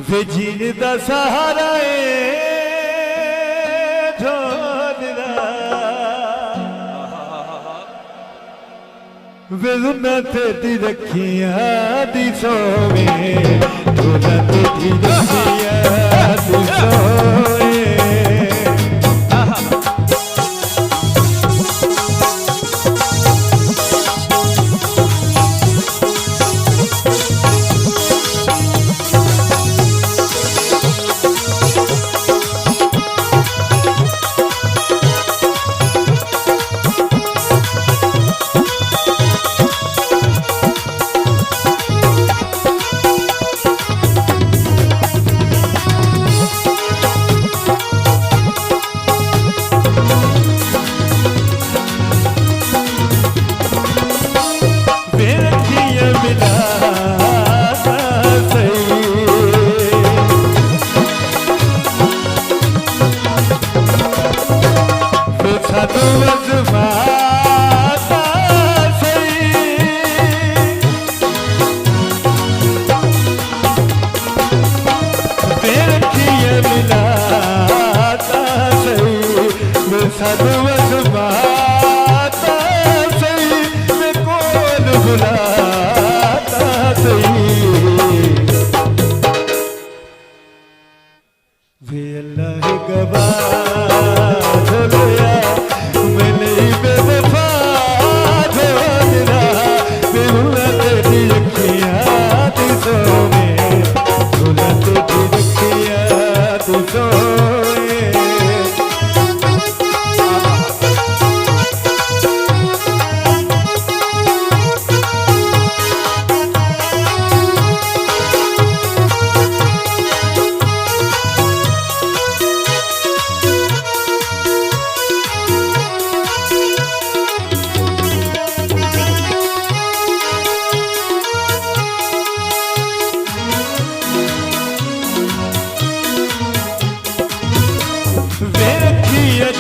वे gene दा सहारा ढोलदा वे उन्नत दी रखिया दी सोवे उन्नत दी रखिया दी सोवे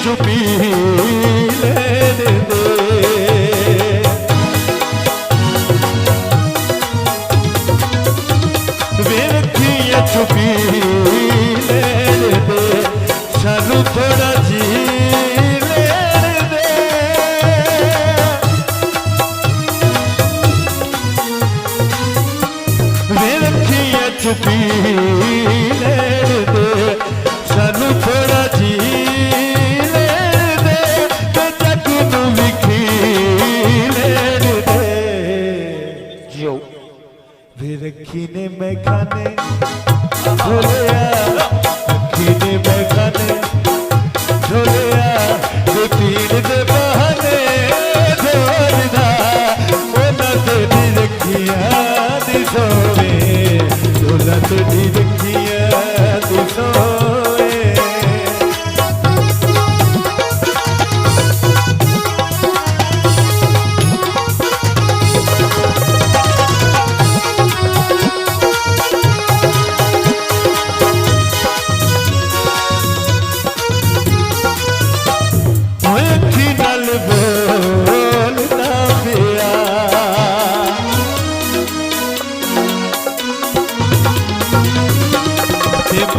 चुपी ले दे वेखिए चुपी ले दे सानू थोड़ा जी ले दे वेखिए चुपी ले दे सानू थोड़ा जी रखी ने मैं खाने झोलिया रखी ने मैं खाने झोलिया जो तीर दे बहाने झोलदा मोना तेरी रखिया दी सोवे झोला तेरी रखिया दी सोवे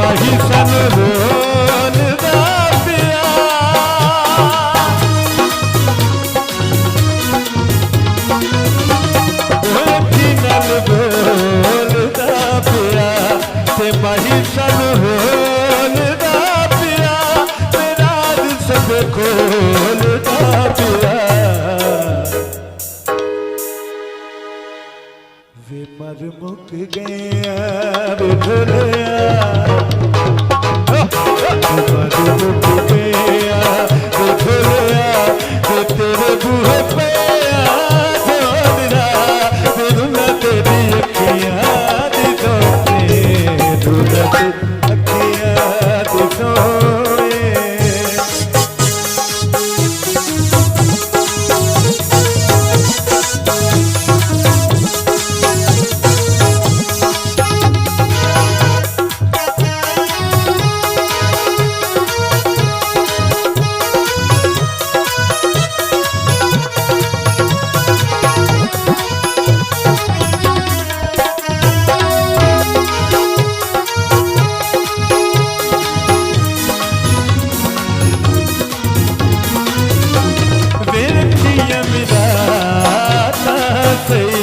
माही सन बोलदा पिया ओठी नल बोलदा पिया ते माही सन बोलदा पिया मेरा दिल सब खोलदा पिया वे मर मुक गया वे भोलिया तेरे बूहे पे तेरी अखियां दी सोने अखियां दी सोने सही